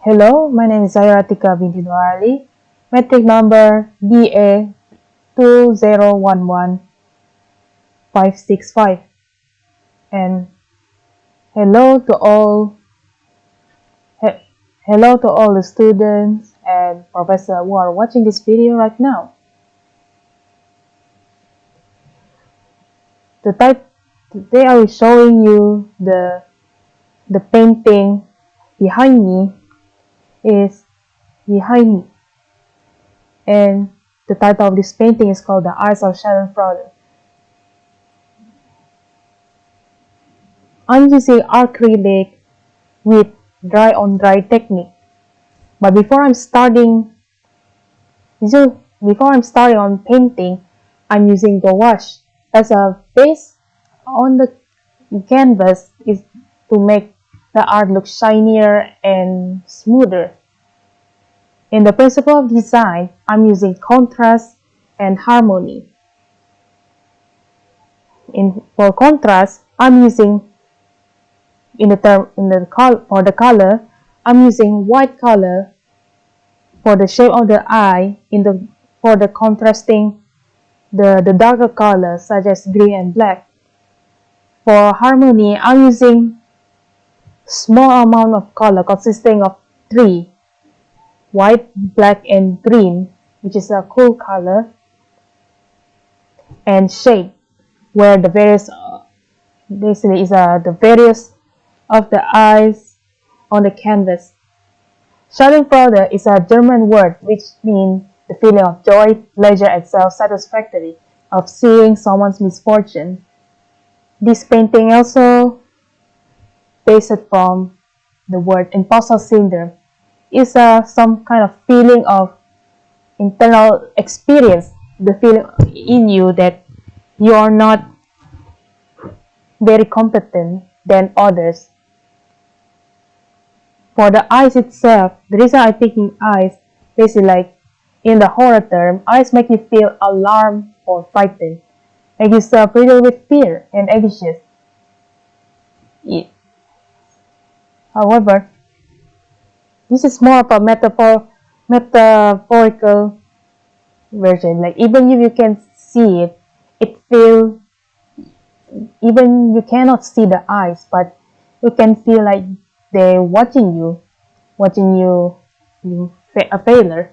Hello, my name is Zairatika binti Noali, metric number BA 2011565. And hello to all he- hello to all the students and professor who are watching this video right now. Today I will showing you the painting behind me is behind me. And the title of this painting is called The Eyes of Schadenfreude. I'm using acrylic with dry on dry technique. But before I'm starting on painting, I'm using gouache as a base on the canvas is to make the art look shinier and smoother. In the principle of design, I'm using contrast and harmony. For contrast, I'm using for the color, I'm using white color for the shape of the eye for the contrasting the darker colors such as green and black. For harmony, I'm using small amount of color consisting of three: white, black, and green, which is a cool color, and shade, where the various basically is the various of the eyes on the canvas. Schadenfreude is a German word which means the feeling of joy, pleasure, and self-satisfactory of seeing someone's misfortune. This painting also based from the word imposter syndrome is some kind of feeling of internal experience, the feeling in you that you are not very competent than others. For the eyes itself, the reason I picking eyes, basically like in the horror term, eyes make you feel alarmed or frightened, make yourself riddled with fear and anxious. However, this is more of a metaphorical version. Like even if you can see it, even you cannot see the eyes, but you can feel like they're watching you being a failure,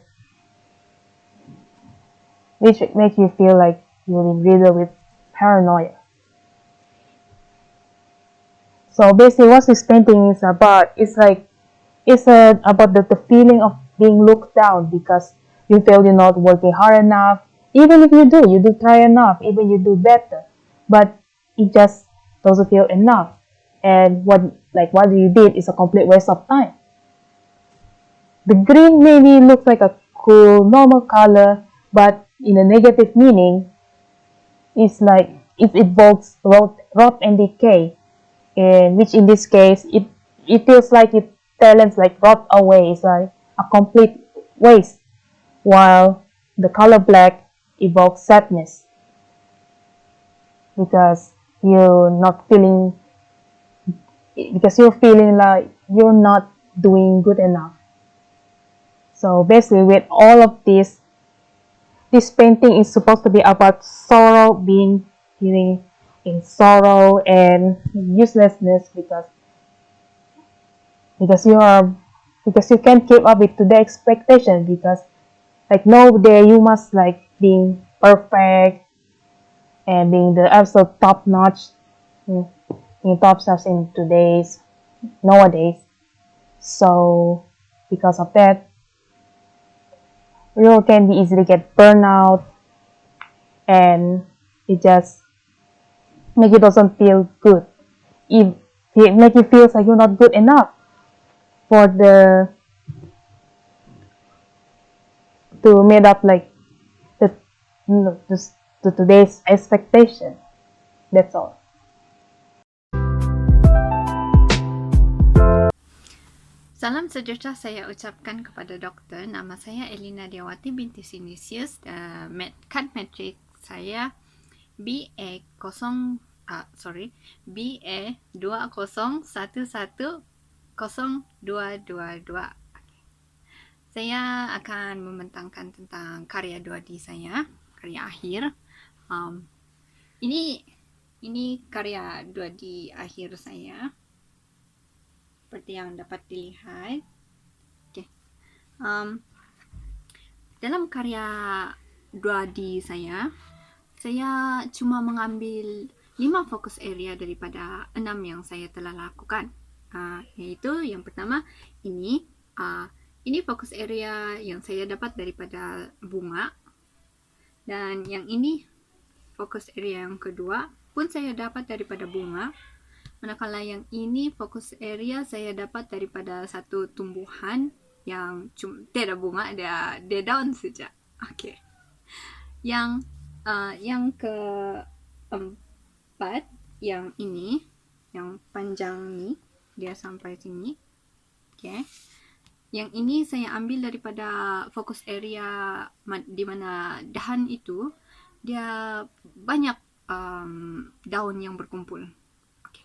which makes you feel like you're riddled with paranoia. So basically, what this painting is about is like about the feeling of being looked down because you feel you're not working hard enough. Even if you do try enough, even you do better, but it just doesn't feel enough. And what you did is a complete waste of time. The green maybe looks like a cool, normal color, but in a negative meaning, it's like it evokes rot and decay, and which in this case, it feels like it talents like rot away. It's like a complete waste, while the color black evokes sadness because you're not feeling because you're feeling like you're not doing good enough. So basically, with all of this painting is supposed to be about sorrow, feeling in sorrow and uselessness because you can't keep up with the expectation because like no day you must like being perfect and being the absolute top notch in top stuff in nowadays. So because of that, you can be easily get burnout and it just make you doesn't feel good. It make you feel like you're not good enough for the to made up like the to today's expectation. That's all. Salam sejahtera saya ucapkan kepada doktor. Nama saya Elina Diawati binti Sinisius. Kad metrik saya BA 20111022. Saya akan membentangkan tentang karya 2D saya, karya akhir. Um, ini karya 2D akhir saya, seperti yang dapat dilihat. Okay. Dalam karya 2D saya cuma mengambil 5 fokus area daripada 6 yang saya telah lakukan. Yaitu yang pertama, ini fokus area yang saya dapat daripada bunga. Dan yang ini fokus area yang kedua pun saya dapat daripada bunga. Manakala yang ini fokus area saya dapat daripada satu tumbuhan yang tiada bunga, dia daun saja. Okay. Yang keempat, yang ini, yang panjang ni, dia sampai sini. Okay. Yang ini saya ambil daripada fokus area di mana dahan itu dia banyak daun yang berkumpul. Okay.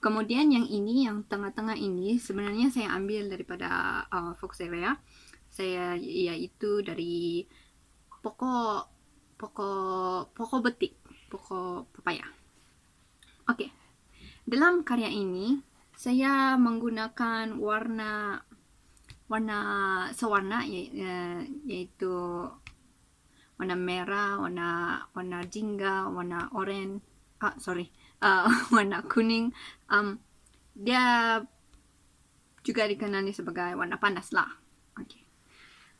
Kemudian yang ini, yang tengah-tengah ini, sebenarnya saya ambil daripada fokus area saya, yaitu dari pokok betik, pokok pepaya. Okey. Dalam karya ini saya menggunakan warna sewarna, yaitu warna merah, warna jingga, warna oranye, warna kuning. Dia juga dikenali sebagai warna panas lah. Okay.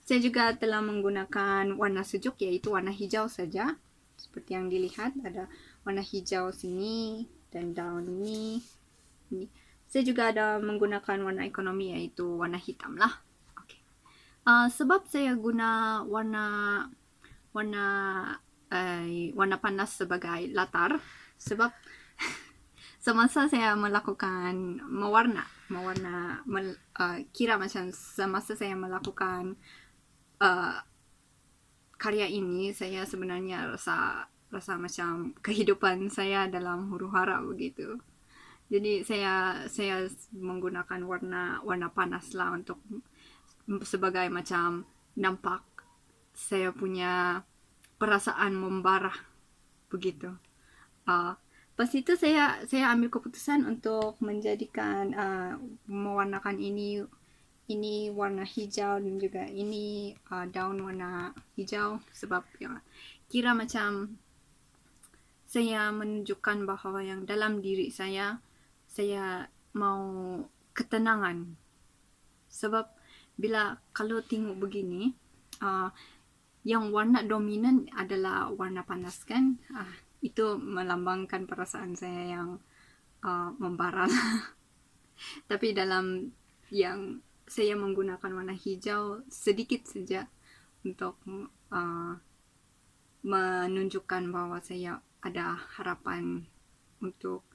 Saya juga telah menggunakan warna sejuk, yaitu warna hijau saja. Seperti yang dilihat, ada warna hijau sini dan daun ini. Saya juga ada menggunakan warna ekonomi, yaitu warna hitam lah. Okay. Sebab saya guna warna panas sebagai latar, sebab semasa saya melakukan kira macam semasa saya melakukan karya ini, saya sebenarnya rasa macam kehidupan saya dalam huru-hara begitu. Jadi saya menggunakan warna panas lah untuk sebagai macam nampak saya punya perasaan membara begitu. Pas itu saya ambil keputusan untuk menjadikan mewarnakan ini warna hijau dan juga ini daun warna hijau, sebab kira macam saya menunjukkan bahawa yang dalam diri saya mau ketenangan. Sebab bila kalau tengok begini, yang warna dominan adalah warna panas kan, itu melambangkan perasaan saya yang membara. Tapi dalam yang saya menggunakan warna hijau sedikit saja untuk menunjukkan bahwa saya ada harapan untuk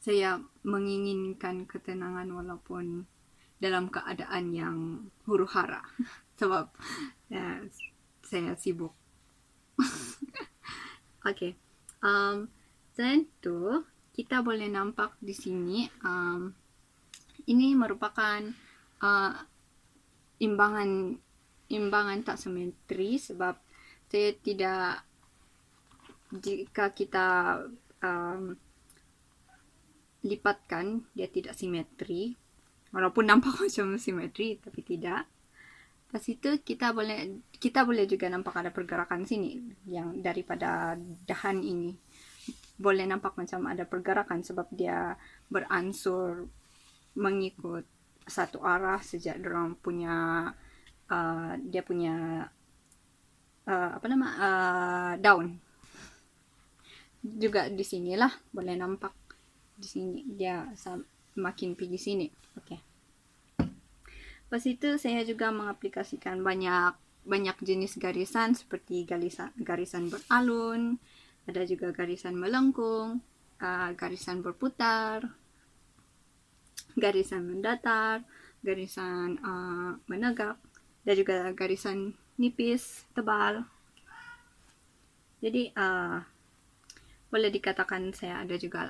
saya menginginkan ketenangan walaupun dalam keadaan yang huru-hara. Sebab saya sibuk. Okay. Selain itu, kita boleh nampak di sini ini merupakan imbangan tak simetri, sebab saya tidak, jika kita lipatkan dia tidak simetri, walaupun nampak macam simetri tapi tidak. Pas itu kita boleh juga nampak ada pergerakan sini, yang daripada dahan ini boleh nampak macam ada pergerakan sebab dia beransur mengikut satu arah sejak dorang punya dia punya daun. Juga di sinilah boleh nampak, di sini dia makin pergi sini. Okay. Pas itu saya juga mengaplikasikan banyak jenis garisan, seperti garisan beralun, ada juga garisan melengkung, garisan berputar, garisan mendatar, garisan menegak, dan juga garisan nipis, tebal. Jadi boleh dikatakan saya ada juga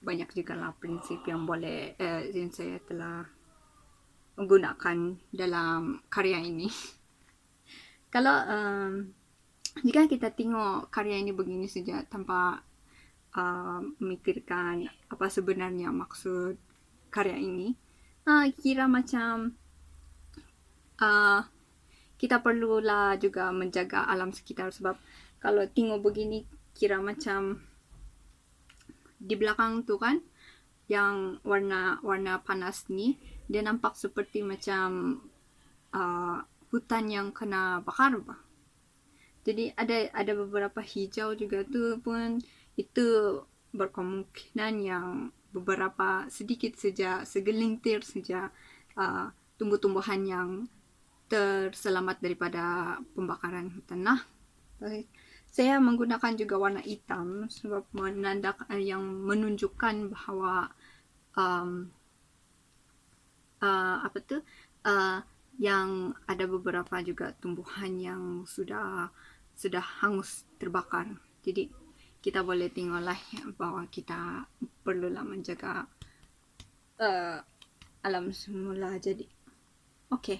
banyak juga lah prinsip yang boleh yang saya telah gunakan dalam karya ini. Kalau jika kita tengok karya ini begini saja tanpa memikirkan apa sebenarnya maksud karya ini, kira macam kita perlulah juga menjaga alam sekitar, sebab kalau tengok begini kira macam di belakang tu kan yang warna panas ni, dia nampak seperti macam hutan yang kena bakar bah. Jadi ada beberapa hijau juga tu pun, itu berkemungkinan yang beberapa sedikit saja, segelintir saja tumbuh-tumbuhan yang terselamat daripada pembakaran hutan. Saya menggunakan juga warna hitam sebab yang menunjukkan bahawa yang ada beberapa juga tumbuhan yang sudah hangus terbakar. Jadi kita boleh tengoklah bahawa kita perlulah menjaga alam semula. Jadi okey,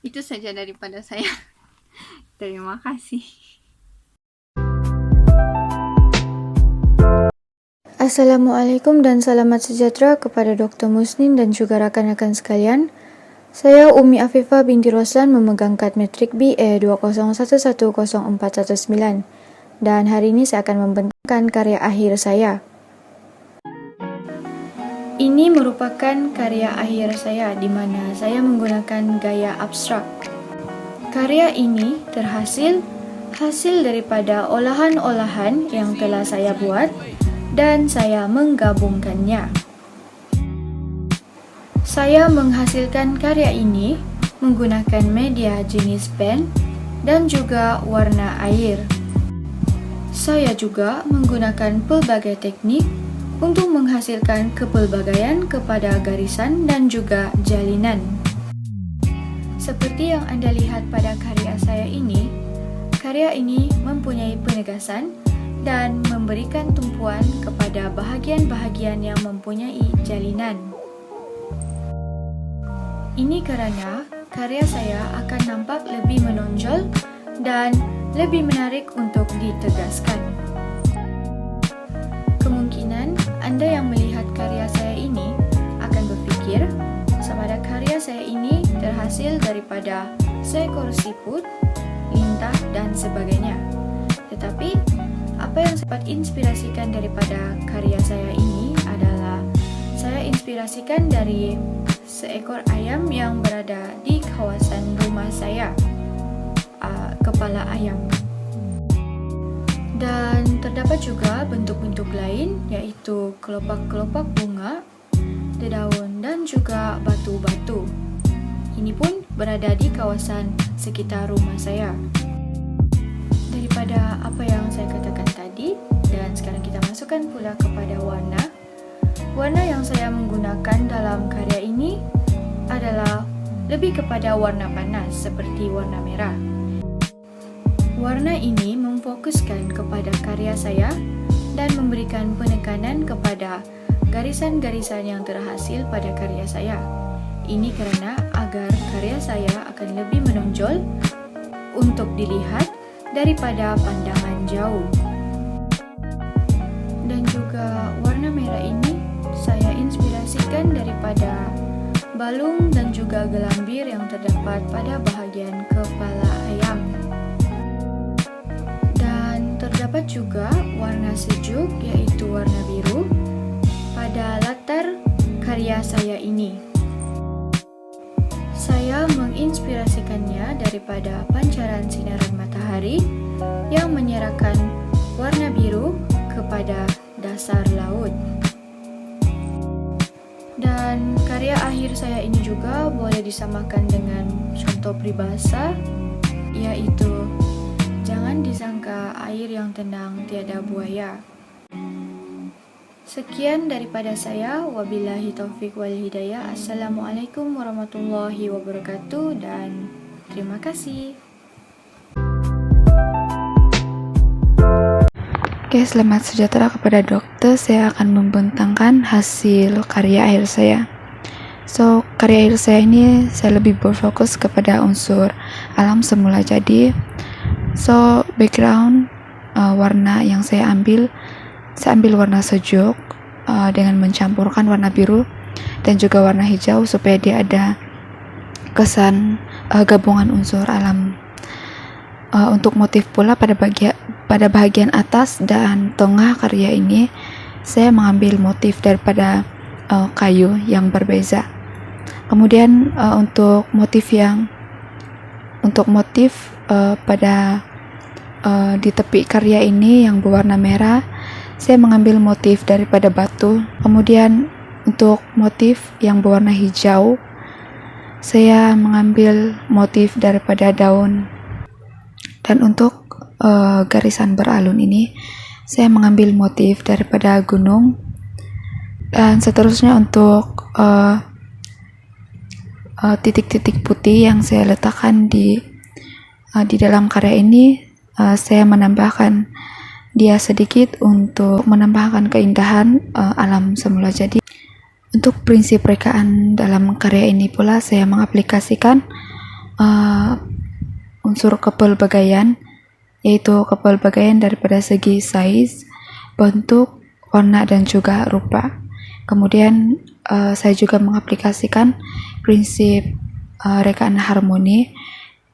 itu saja daripada saya. Terima kasih. Assalamualaikum dan selamat sejahtera kepada Dr. Musnin dan juga rakan-rakan sekalian. Saya Umi Afifah binti Roslan memegang kad Metrik BA 201104119 dan hari ini saya akan membentangkan karya akhir saya. Ini merupakan karya akhir saya di mana saya menggunakan gaya abstrak. Karya ini hasil daripada olahan-olahan yang telah saya buat dan saya menggabungkannya. Saya menghasilkan karya ini menggunakan media jenis pen dan juga warna air. Saya juga menggunakan pelbagai teknik untuk menghasilkan kepelbagaian kepada garisan dan juga jalinan. Seperti yang Anda lihat pada karya saya ini, karya ini mempunyai penegasan dan memberikan tumpuan kepada bahagian-bahagian yang mempunyai jalinan. Ini kerana karya saya akan nampak lebih menonjol dan lebih menarik untuk ditegaskan. Kemungkinan Anda yang melihat karya saya ini akan berfikir sama ada karya saya ini terhasil daripada seekor siput, lintah dan sebagainya. Tetapi apa yang saya inspirasikan daripada karya saya ini adalah saya inspirasikan dari seekor ayam yang berada di kawasan rumah saya, kepala ayam. Dan terdapat juga bentuk-bentuk lain iaitu kelopak-kelopak bunga, dedaun dan juga batu-batu. Ini pun berada di kawasan sekitar rumah saya. Daripada apa yang saya katakan tadi, dan sekarang kita masukkan pula kepada warna. Warna yang saya menggunakan dalam karya ini adalah lebih kepada warna panas seperti warna merah. Warna ini memfokuskan kepada karya saya dan memberikan penekanan kepada garisan-garisan yang terhasil pada karya saya. Ini kerana agar karya saya akan lebih menonjol untuk dilihat daripada pandangan jauh. Dan juga warna merah ini saya inspirasikan daripada balung dan juga gelambir yang terdapat pada bahagian kepala ayam. Dan terdapat juga warna sejuk iaitu warna biru pada latar karya saya ini. Saya menginspirasikannya daripada pancaran sinaran matahari yang menyerahkan warna biru kepada dasar laut. Dan karya akhir saya ini juga boleh disamakan dengan contoh peribahasa, iaitu jangan disangka air yang tenang tiada buaya. Sekian daripada saya. Wabillahi taufik wal hidayah. Assalamualaikum warahmatullahi wabarakatuh dan terima kasih. Oke, selamat sejahtera kepada dokter. Saya akan membentangkan hasil karya akhir saya. So, karya saya ini saya lebih berfokus kepada unsur alam semula jadi. So, background warna yang saya ambil warna sejuk dengan mencampurkan warna biru dan juga warna hijau supaya dia ada kesan gabungan unsur alam. Untuk motif pula pada bagian atas dan tengah karya ini saya mengambil motif daripada kayu yang berbeza. Kemudian untuk motif pada di tepi karya ini yang berwarna merah, saya mengambil motif daripada batu. Kemudian untuk motif yang berwarna hijau, saya mengambil motif daripada daun. Dan untuk garisan beralun ini, saya mengambil motif daripada gunung. Dan seterusnya untuk titik-titik putih yang saya letakkan di dalam karya ini, saya menambahkan dia sedikit untuk menambahkan keindahan alam semula. Jadi untuk prinsip rekaan dalam karya ini pula saya mengaplikasikan unsur kepelbagaian, yaitu kepelbagaian daripada segi size, bentuk, warna dan juga rupa. Kemudian saya juga mengaplikasikan prinsip rekaan harmoni,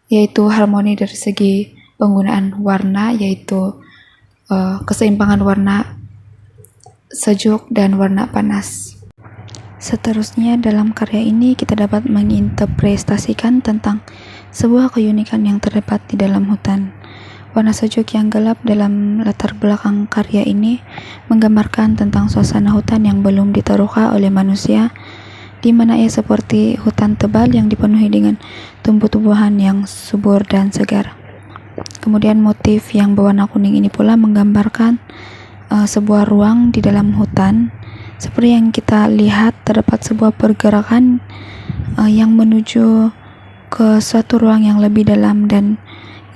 yaitu harmoni dari segi penggunaan warna, yaitu keseimbangan warna sejuk dan warna panas. Seterusnya dalam karya ini kita dapat menginterpretasikan tentang sebuah keunikan yang terdapat di dalam hutan. Warna sejuk yang gelap dalam latar belakang karya ini menggambarkan tentang suasana hutan yang belum ditaruhkan oleh manusia, di mana ia seperti hutan tebal yang dipenuhi dengan tumbuh-tumbuhan yang subur dan segar. Kemudian motif yang berwarna kuning ini pula menggambarkan sebuah ruang di dalam hutan. Seperti yang kita lihat, terdapat sebuah pergerakan yang menuju ke suatu ruang yang lebih dalam, dan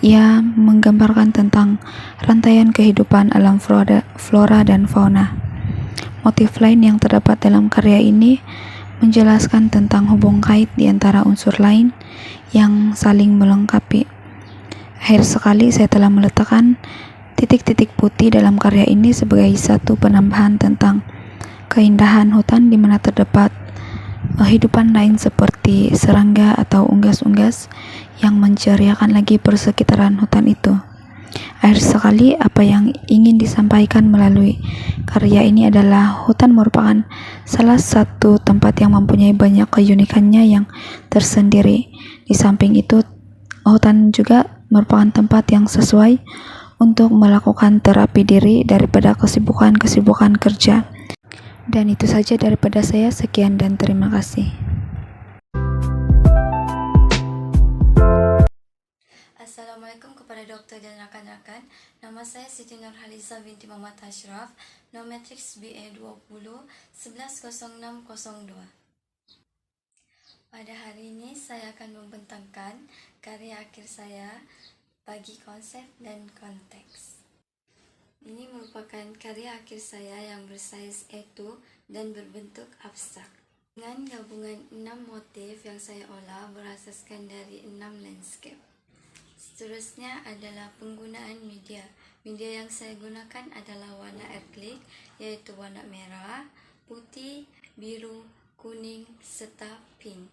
ia menggambarkan tentang rantaian kehidupan alam flora dan fauna. Motif lain yang terdapat dalam karya ini menjelaskan tentang hubung kait di antara unsur lain yang saling melengkapi. Akhir sekali saya telah meletakkan titik-titik putih dalam karya ini sebagai satu penambahan tentang keindahan hutan di mana terdapat kehidupan lain seperti serangga atau unggas-unggas yang menceriakan lagi persekitaran hutan itu. Akhir sekali, apa yang ingin disampaikan melalui karya ini adalah hutan merupakan salah satu tempat yang mempunyai banyak keunikannya yang tersendiri. Di samping itu, hutan juga merupakan tempat yang sesuai untuk melakukan terapi diri daripada kesibukan-kesibukan kerja. Dan itu saja daripada saya. Sekian dan terima kasih. Assalamualaikum kepada doktor dan rakan-rakan. Nama saya Siti Nurhaliza binti Muhammad Ashraf, Nometrics BA 20 110602. Pada hari ini saya akan membentangkan karya akhir saya bagi konsep dan konteks. Ini merupakan karya akhir saya yang bersaiz A2 dan berbentuk abstrak. Dengan gabungan 6 motif yang saya olah berasaskan dari 6 landscape. Seterusnya adalah penggunaan media. Media yang saya gunakan adalah warna akrilik, yaitu warna merah, putih, biru, kuning, serta pink.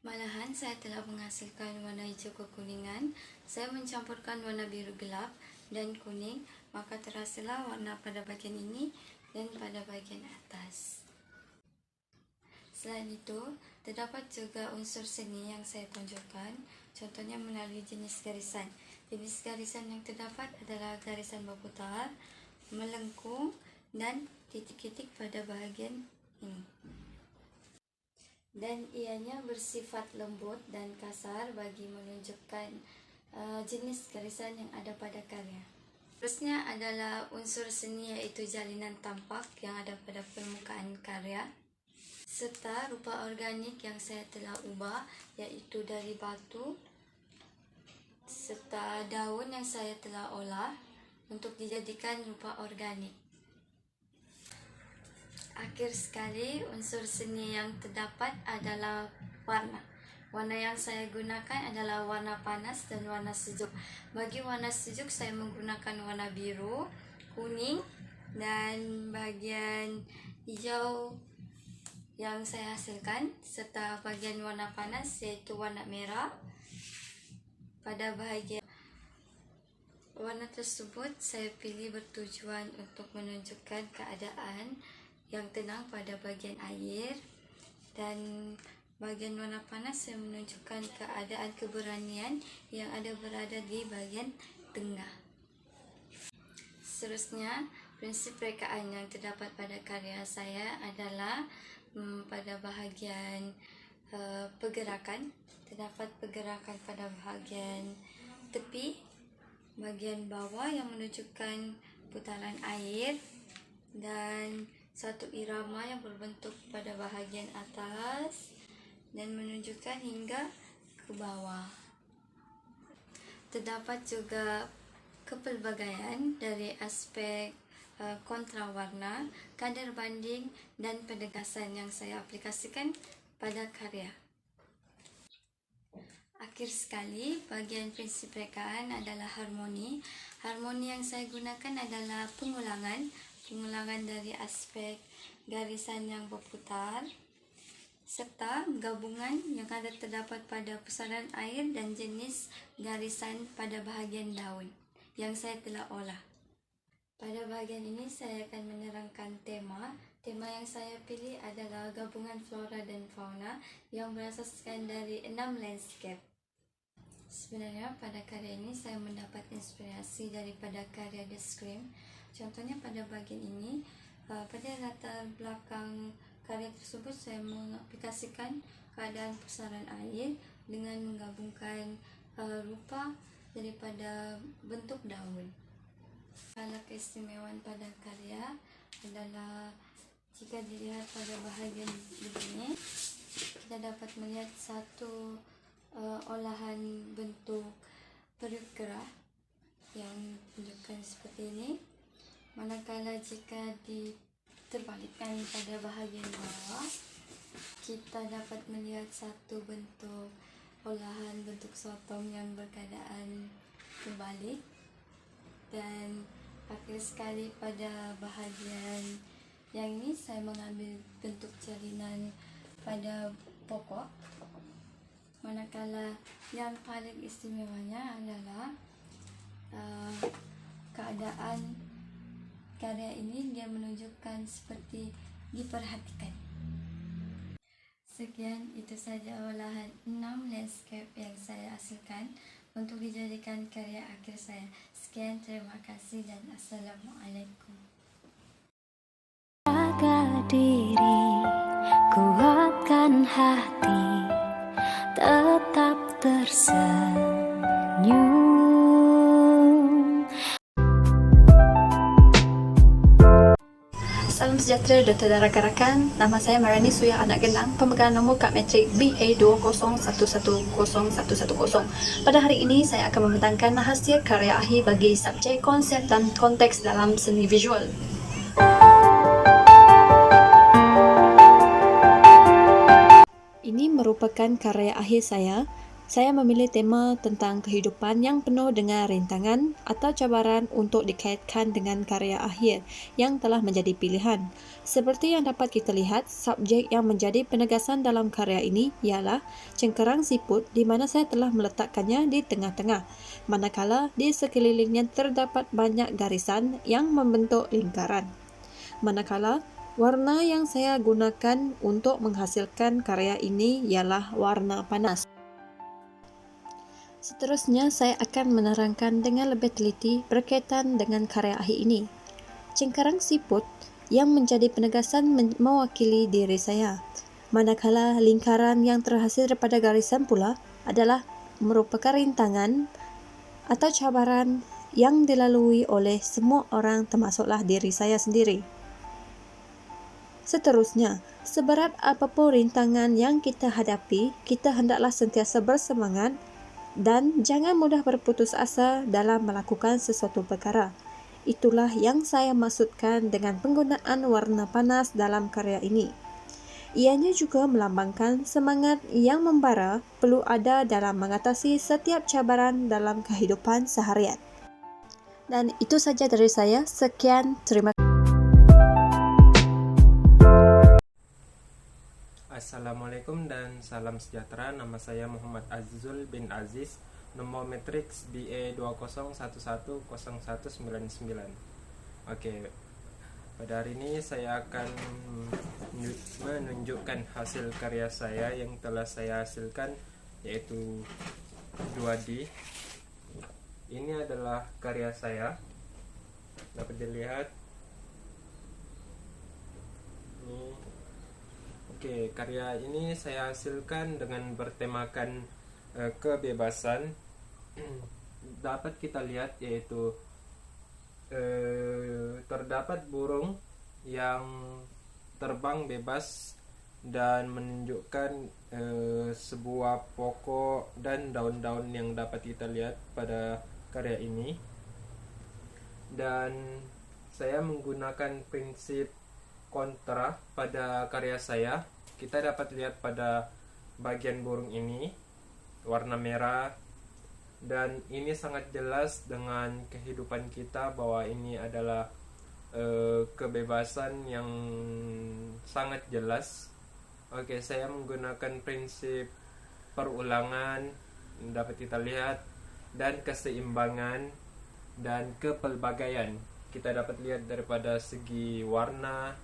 Malahan saya telah menghasilkan warna hijau kekuningan. Saya mencampurkan warna biru gelap dan kuning, maka terhasillah warna pada bagian ini dan pada bagian atas. Selain itu, terdapat juga unsur seni yang saya tonjolkan, contohnya melalui jenis garisan. Jenis garisan yang terdapat adalah garisan berputar, melengkung, dan titik-titik pada bahagian ini. Dan ianya bersifat lembut dan kasar bagi menunjukkan jenis garisan yang ada pada karya. Terusnya adalah unsur seni, yaitu jalinan tampak yang ada pada permukaan karya, serta rupa organik yang saya telah ubah, yaitu dari batu serta daun yang saya telah olah untuk dijadikan rupa organik. Akhir sekali, unsur seni yang terdapat adalah warna. Warna yang saya gunakan adalah warna panas dan warna sejuk. Bagi warna sejuk, saya menggunakan warna biru, kuning, dan bagian hijau yang saya hasilkan, serta bagian warna panas yaitu warna merah. Pada bahagian warna tersebut, saya pilih bertujuan untuk menunjukkan keadaan yang tenang pada bagian air, dan bagian warna panas yang menunjukkan keadaan keberanian yang berada di bagian tengah. Seterusnya, prinsip rekaan yang terdapat pada karya saya adalah pada bahagian pergerakan. Terdapat pergerakan pada bahagian tepi, bagian bawah yang menunjukkan putaran air, dan satu irama yang berbentuk pada bahagian atas dan menunjukkan hingga ke bawah. Terdapat juga kepelbagaian dari aspek kontrawarna, kadar banding, dan penegasan yang saya aplikasikan pada karya. Akhir sekali, bagian prinsip rekaan adalah harmoni. Harmoni yang saya gunakan adalah pengulangan dari aspek garisan yang berputar, serta gabungan yang ada terdapat pada pusaran air dan jenis garisan pada bahagian daun yang saya telah olah. Pada bahagian ini, saya akan menerangkan tema. Tema yang saya pilih adalah gabungan flora dan fauna yang berasaskan dari 6 landscape. Sebenarnya pada karya ini saya mendapat inspirasi daripada karya The Scream. Contohnya pada bagian ini, pada latar belakang karya tersebut saya mengaplikasikan keadaan pusaran air dengan menggabungkan rupa daripada bentuk daun. Kalau keistimewaan pada karya adalah jika dilihat pada bahagian begini, kita dapat melihat satu olahan bentuk periuk gerah yang menunjukkan seperti ini. Manakala jika diterbalikkan pada bahagian bawah, kita dapat melihat satu bentuk olahan bentuk sotong yang berkeadaan terbalik. Dan akhir sekali pada bahagian yang ini, saya mengambil bentuk jalinan pada pokok. Manakala yang paling istimewanya adalah keadaan karya ini, dia menunjukkan seperti diperhatikan. Sekian, itu saja olahan 6 landscape yang saya hasilkan untuk dijadikan karya akhir saya. Sekian, terima kasih dan Assalamualaikum. Jaga diri, kuatkan hati, tetap tersenyum. Salam sejahtera dan saudara rakan. Nama saya Marani Suya Anak Gelang, pemegang nombor kad matrik BA20111010. Pada hari ini saya akan membentangkan hasil karya akhir bagi subjek, konsep dan konteks dalam seni visual. Ini merupakan karya akhir saya. Saya memilih tema tentang kehidupan yang penuh dengan rintangan atau cabaran untuk dikaitkan dengan karya akhir yang telah menjadi pilihan. Seperti yang dapat kita lihat, subjek yang menjadi penegasan dalam karya ini ialah cengkerang siput, di mana saya telah meletakkannya di tengah-tengah, manakala di sekelilingnya terdapat banyak garisan yang membentuk lingkaran. Manakala warna yang saya gunakan untuk menghasilkan karya ini ialah warna panas. Seterusnya, saya akan menerangkan dengan lebih teliti berkaitan dengan karya akhir ini. Cengkerang siput yang menjadi penegasan mewakili diri saya, manakala lingkaran yang terhasil daripada garisan pula adalah merupakan rintangan atau cabaran yang dilalui oleh semua orang, termasuklah diri saya sendiri. Seterusnya, seberat apapun rintangan yang kita hadapi, kita hendaklah sentiasa bersemangat dan jangan mudah berputus asa dalam melakukan sesuatu perkara. Itulah yang saya maksudkan dengan penggunaan warna panas dalam karya ini. Ianya juga melambangkan semangat yang membara perlu ada dalam mengatasi setiap cabaran dalam kehidupan seharian. Dan itu saja dari saya. Sekian, terima kasih. Assalamualaikum dan salam sejahtera. Nama saya Muhammad Azizul bin Aziz, nomor matriks BA 2011010199. Oke, pada hari ini saya akan menunjukkan hasil karya saya yang telah saya hasilkan, yaitu 2D. Ini adalah karya saya, dapat dilihat. Oke, karya ini saya hasilkan dengan bertemakan kebebasan. Dapat kita lihat yaitu terdapat burung yang terbang bebas dan menunjukkan sebuah pokok dan daun-daun yang dapat kita lihat pada karya ini. Dan saya menggunakan prinsip kontra pada karya saya. Kita dapat lihat pada bagian burung ini warna merah, dan ini sangat jelas dengan kehidupan kita bahwa ini adalah kebebasan yang sangat jelas. Oke, saya menggunakan prinsip perulangan, dapat kita lihat, dan keseimbangan dan kepelbagaian. Kita dapat lihat daripada segi warna.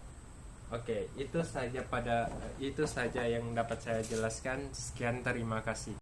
Oke, itu saja yang dapat saya jelaskan. Sekian, terima kasih.